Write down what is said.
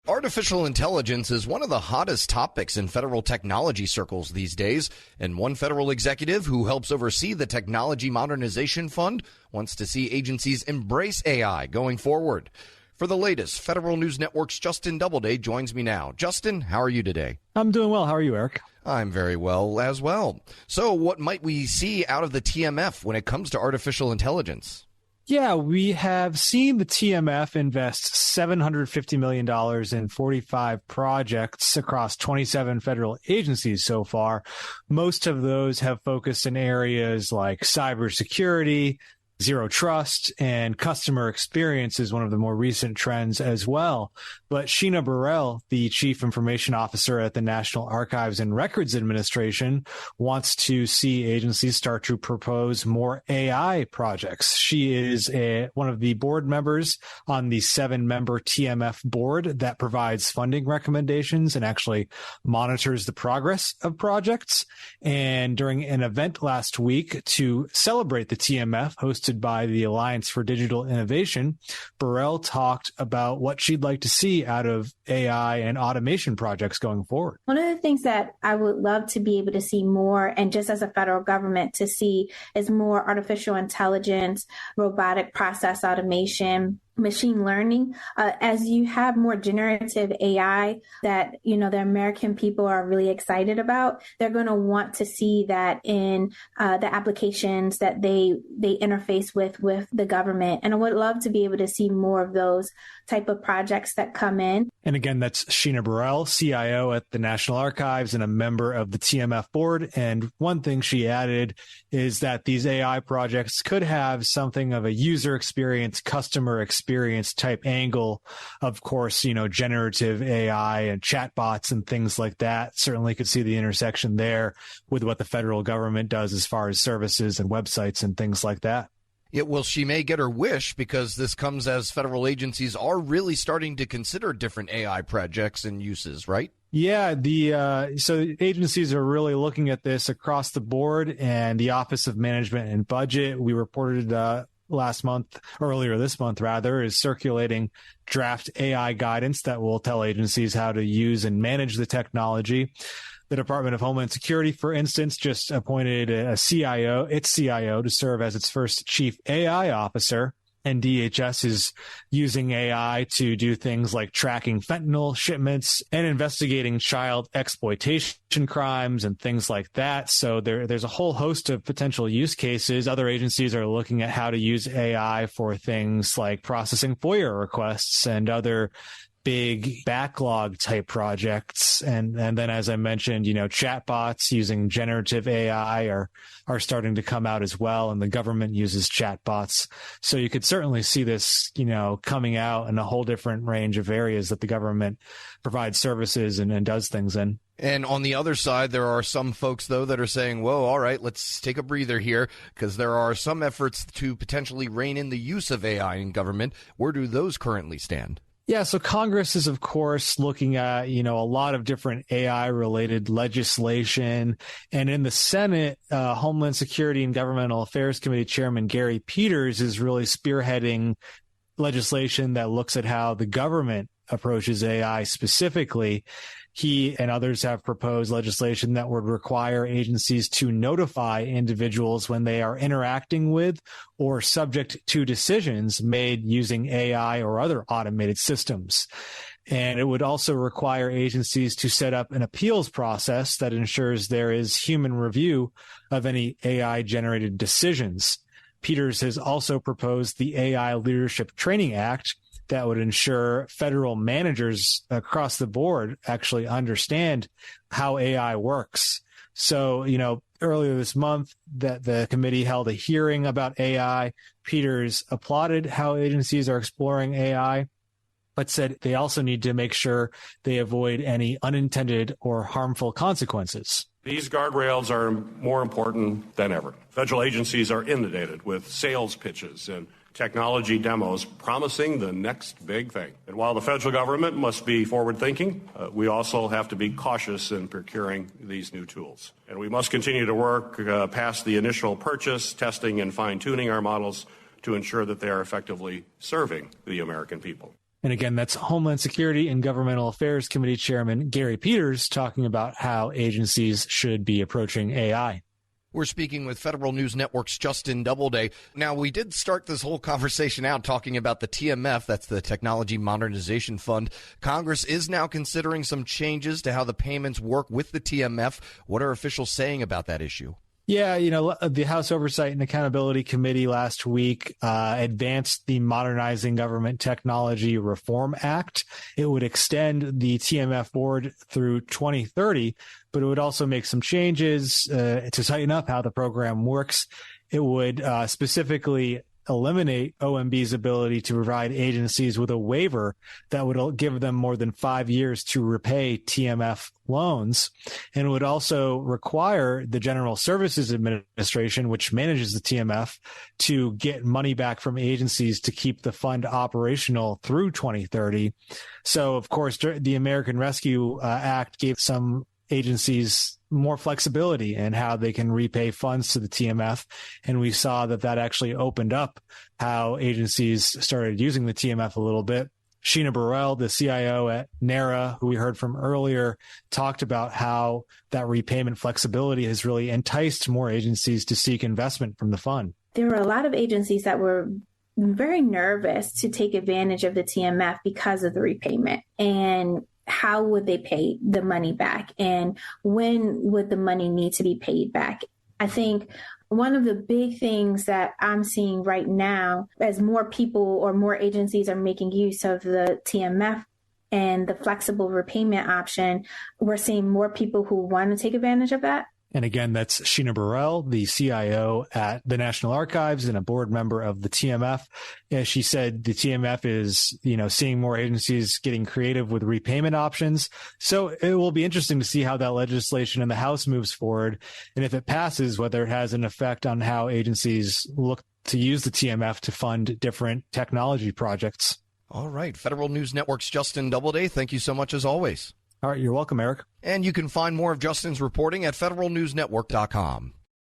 Artificial intelligence is one of the hottest topics in federal technology circles these days, and one federal executive who helps oversee the Technology Modernization Fund wants to see agencies embrace AI going forward. For the latest, Federal News Network's Justin Doubleday joins me now. Justin, how are you today? I'm doing well. How are you, Eric? I'm very well as well. So what might we see out of the TMF when it comes to artificial intelligence? Yeah, we have seen the TMF invest $750 million in 45 projects across 27 federal agencies so far. Most of those have focused in areas like cybersecurity, zero trust, and customer experience is one of the more recent trends as well. But Sheena Burrell, the Chief Information Officer at the National Archives and Records Administration, wants to see agencies start to propose more AI projects. She is one of the board members on the 7-member TMF board that provides funding recommendations and actually monitors the progress of projects. And during an event last week to celebrate the TMF hosted by the Alliance for Digital Innovation, Burrell talked about what she'd like to see out of AI and automation projects going forward. One of the things that I would love to be able to see more, and just as a federal government to see, is more artificial intelligence, robotic process automation, machine learning. As you have more generative AI that, the American people are really excited about, they're going to want to see that in the applications that they interface with the government. And I would love to be able to see more of those type of projects that come in. And again, that's Sheena Burrell, CIO at the National Archives and a member of the TMF board. And one thing she added is that these AI projects could have something of a user experience, customer experience type angle. Of course, generative AI and chatbots and things like that certainly could see the intersection there with what the federal government does as far as services and websites and things like that. Yeah, well, she may get her wish because this comes as federal agencies are really starting to consider different AI projects and uses, right? Yeah, so agencies are really looking at this across the board, and the Office of Management and Budget, we reported earlier this month, is circulating draft AI guidance that will tell agencies how to use and manage the technology. The Department of Homeland Security, for instance, just appointed its CIO to serve as its first chief AI officer. And DHS is using AI to do things like tracking fentanyl shipments and investigating child exploitation crimes and things like that. So there's a whole host of potential use cases. Other agencies are looking at how to use AI for things like processing FOIA requests and other big backlog type projects. And then, as I mentioned, chatbots using generative AI are starting to come out as well. And the government uses chatbots. So you could certainly see this, coming out in a whole different range of areas that the government provides services and does things in. And on the other side, there are some folks, though, that are saying, whoa, all right, let's take a breather here, because there are some efforts to potentially rein in the use of AI in government. Where do those currently stand? Yeah, so Congress is, of course, looking at, a lot of different AI-related legislation. And in the Senate, Homeland Security and Governmental Affairs Committee Chairman Gary Peters is really spearheading legislation that looks at how the government approaches AI specifically. He and others have proposed legislation that would require agencies to notify individuals when they are interacting with or subject to decisions made using AI or other automated systems. And it would also require agencies to set up an appeals process that ensures there is human review of any AI-generated decisions. Peters has also proposed the AI Leadership Training Act that would ensure federal managers across the board actually understand how AI works. So, earlier this month that the committee held a hearing about AI. Peters applauded how agencies are exploring AI, but said they also need to make sure they avoid any unintended or harmful consequences. These guardrails are more important than ever. Federal agencies are inundated with sales pitches and technology demos promising the next big thing. And while the federal government must be forward-thinking, we also have to be cautious in procuring these new tools. And we must continue to work past the initial purchase, testing, and fine-tuning our models to ensure that they are effectively serving the American people. And again, that's Homeland Security and Governmental Affairs Committee Chairman Gary Peters talking about how agencies should be approaching AI. We're speaking with Federal News Network's Justin Doubleday. Now, we did start this whole conversation out talking about the TMF, that's the Technology Modernization Fund. Congress is now considering some changes to how the payments work with the TMF. What are officials saying about that issue? Yeah, the House Oversight and Accountability Committee last week advanced the Modernizing Government Technology Reform Act. It would extend the TMF board through 2030, but it would also make some changes to tighten up how the program works. It would specifically eliminate OMB's ability to provide agencies with a waiver that would give them more than 5 years to repay TMF loans, and would also require the General Services Administration, which manages the TMF, to get money back from agencies to keep the fund operational through 2030. So, of course, the American Rescue Act gave some agencies more flexibility in how they can repay funds to the TMF. And we saw that actually opened up how agencies started using the TMF a little bit. Sheena Burrell, the CIO at NARA, who we heard from earlier, talked about how that repayment flexibility has really enticed more agencies to seek investment from the fund. There were a lot of agencies that were very nervous to take advantage of the TMF because of the repayment. And how would they pay the money back? And when would the money need to be paid back? I think one of the big things that I'm seeing right now, as more people or more agencies are making use of the TMF and the flexible repayment option, we're seeing more people who want to take advantage of that. And again, that's Sheena Burrell, the CIO at the National Archives and a board member of the TMF. As she said, the TMF is, seeing more agencies getting creative with repayment options. So it will be interesting to see how that legislation in the House moves forward. And if it passes, whether it has an effect on how agencies look to use the TMF to fund different technology projects. All right. Federal News Network's Justin Doubleday, thank you so much as always. All right. You're welcome, Eric. And you can find more of Justin's reporting at federalnewsnetwork.com.